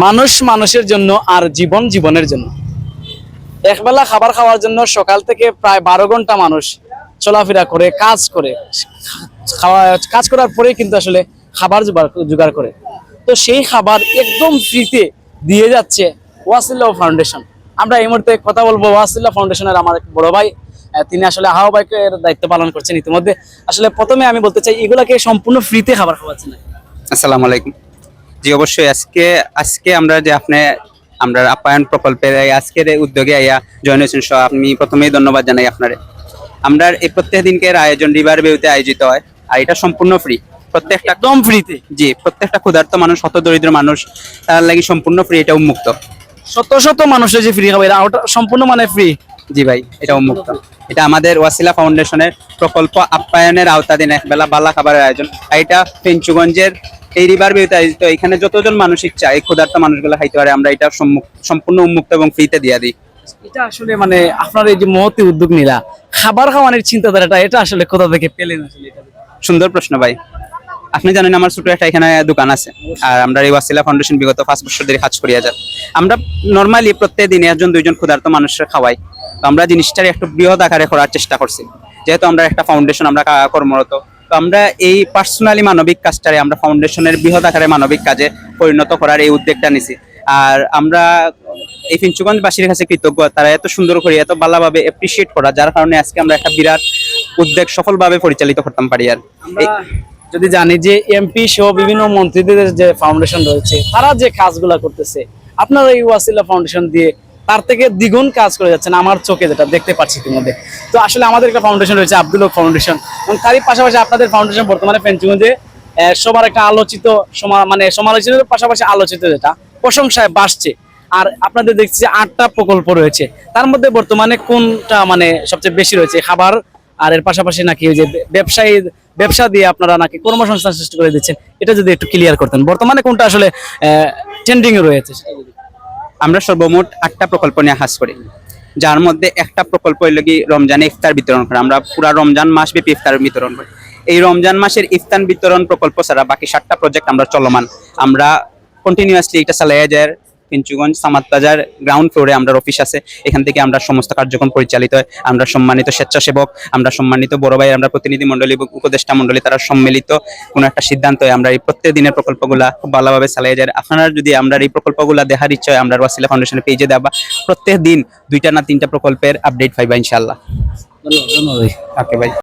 মানুষ মানুষের জন্য আর জীবন জীবনের জন্য। একবেলা খাবার খাওয়ার জন্য সকাল থেকে প্রায় 12 ঘন্টা মানুষ চলাফেরা করে, কাজ করে, কাজ করার পরে কিন্তু আসলে খাবার জোগাড় করে। তো সেই খাবার একদম ফ্রিতে দিয়ে যাচ্ছে ওয়াসিলা ফাউন্ডেশন। আমরা এই মুহূর্তে কথা বলবো ওয়াসিলা ফাউন্ডেশনের আমার এক বড় ভাই, তিনি আসলে আহ্বায়কের দায়িত্ব পালন করছেন ইতিমধ্যে। আসলে প্রথমে আমি বলতে চাই, এগুলাকে সম্পূর্ণ ফ্রিতে খাবার খাওয়াচ্ছেন? আসসালামু আলাইকুম। জি অবশ্যই, আজকে আমরা যে আমরা আপ্যায়ন প্রকল্পের আজকের এই উদ্যোগে জয়েন হয়েছেন, আমি প্রথমেই ধন্যবাদ জানাই আপনারে। আমরা এই প্রত্যেক দিনকের আয়োজন রিভার ভিউতে আয়োজিত হয়, আর এটা সম্পূর্ণ ফ্রি, প্রত্যেকটা একদম ফ্রিতে। জি, প্রত্যেকটা ক্ষুধার্ত মানুষ, হত দরিদ্র মানুষ, তার লাগি সম্পূর্ণ ফ্রি, এটা উন্মুক্ত। শত শত মানুষের যে ফ্রি খাবে, এটা সম্পূর্ণ মানে ফ্রি। জি ভাই, এটা উন্মুক্ত। এটা আমাদের ওয়াসিলা ফাউন্ডেশনের প্রকল্প আপ্যায়নের আওতাধীন একবেলা বালা খাবারের আয়োজন। আর এটা ফেঞ্চুগঞ্জের এই রিভার ভিউতে আয়োজিত। এখানে যতজন মানুষ ইচ্ছা এই ক্ষুধার্ত মানুষগুলো খাইতে পারে। আমরা এটা সম্পূর্ণ উন্মুক্ত এবং ফ্রিতে দিয়ে দিই। এটা আসলে মানে আপনার এই যে মহতি উদ্যোগ নিলা, খাবার খাওয়ানোর চিন্তাধারাটা, এটা আসলে কোথা থেকে পেলেন? আসলে এটা সুন্দর প্রশ্ন ভাই। আপনি জানেন আমার ছোট একটা এখানে দোকান আছে, আর আমরা এই ওয়াসিলা ফাউন্ডেশন বিগত 5 বছর ধরে কাজ করিয়া যাই। আমরা নর্মালি প্রত্যেক দিন 1-2 ক্ষুধার্ত মানুষের খাওয়াই। তো আমরা জিনিসটার একটু বৃহৎ আকারে করার চেষ্টা করছি, যেহেতু আমরা একটা ফাউন্ডেশন, আমরা কর্মরত। তো আমরা এই পার্সোনালি মানবিক কাজটারে আমরা ফাউন্ডেশনের বৃহৎ আকারে মানবিক কাজে পরিণত করার এই উদ্যোগটা নিছি। আর আমরা এই ফেঞ্চুগঞ্জবাসীর কাছে কৃতজ্ঞ, তারা এত সুন্দর করে এত ভালোভাবে অ্যাপ্রিসিয়েট করা, যার কারণে আজকে আমরা একটা বিরাট উদ্যোগ সফলভাবে পরিচালিত করতাম পারি। আর যদি জানি যে এমপি সহ বিভিন্ন মন্ত্রীদের যে ফাউন্ডেশন রয়েছে, তারা যে কাজগুলা করতেছে, আপনারা এই ওয়াসিলা ফাউন্ডেশন দিয়ে তার থেকে দ্বিগুণ কাজ করে যাচ্ছেন, আমার চোখে যেটা দেখতে পাচ্ছি ইতিমধ্যে। তো আসলে আমাদের একটা ফাউন্ডেশন রয়েছে আব্দুল হক ফাউন্ডেশন, এবং তারই পাশাপাশি আপনাদের ফাউন্ডেশন বর্তমানে ফেঞ্চুগঞ্জে সবার একটা আলোচিত, মানে সমালোচনার পাশাপাশি আলোচিত, যেটা প্রশংসায় বাসছে। আর আপনাদের দেখছি 8টা প্রকল্প রয়েছে, তার মধ্যে বর্তমানে কোনটা মানে সবচেয়ে বেশি রয়েছে? খাবার আর এর পাশাপাশি নাকি ওই যে ব্যবসা দিয়ে আপনারা নাকি কর্মসংস্থান সৃষ্টি করে দিচ্ছেন, এটা যদি একটু ক্লিয়ার করতেন, বর্তমানে কোনটা আসলে ট্রেন্ডিং এ রয়েছে? আমরা সর্বমোট 8টা প্রকল্প নিয়ে কাজ করি, যার মধ্যে একটা প্রকল্প হইল কি রমজানে ইফতার বিতরণ করা। আমরা পুরা রমজান মাস ব্যাপী ইফতার বিতরণ করি। এই রমজান মাসের ইফতার বিতরণ প্রকল্প ছাড়া বাকি 7টা প্রজেক্ট আমরা চলমান, আমরা কন্টিনিউয়াসলি এটা চালাইয়া যায়। ফেঞ্চুগঞ্জ সামাদ বাজার গ্রাউন্ড ফ্লোরে আমরা অফিস আছে, এখান থেকে আমরা সমস্ত কার্যক্রম পরিচালিত হয়। আমরা সম্মানিত স্বেচ্ছাসেবক, আমরা সম্মানিত বড় ভাই, আমরা প্রতিনিধি মন্ডলী, উপদেষ্টা মন্ডলী, তারা সম্মিলিত কোনো একটা সিদ্ধান্ত হয় আমরা এই প্রত্যেক দিনের প্রকল্পগুলা খুব ভালোভাবে চালিয়ে যায়। আপনারা যদি আমরা এই প্রকল্পগুলা দেখার ইচ্ছা হয়, আমরা ওয়াসিলা ফাউন্ডেশনের পেজে দেওয়া প্রত্যেক দিন 2টা না 3টা প্রকল্পের আপডেট পাইবা ইনশাআল্লাহ। ধন্যবাদ। ওকে ভাই।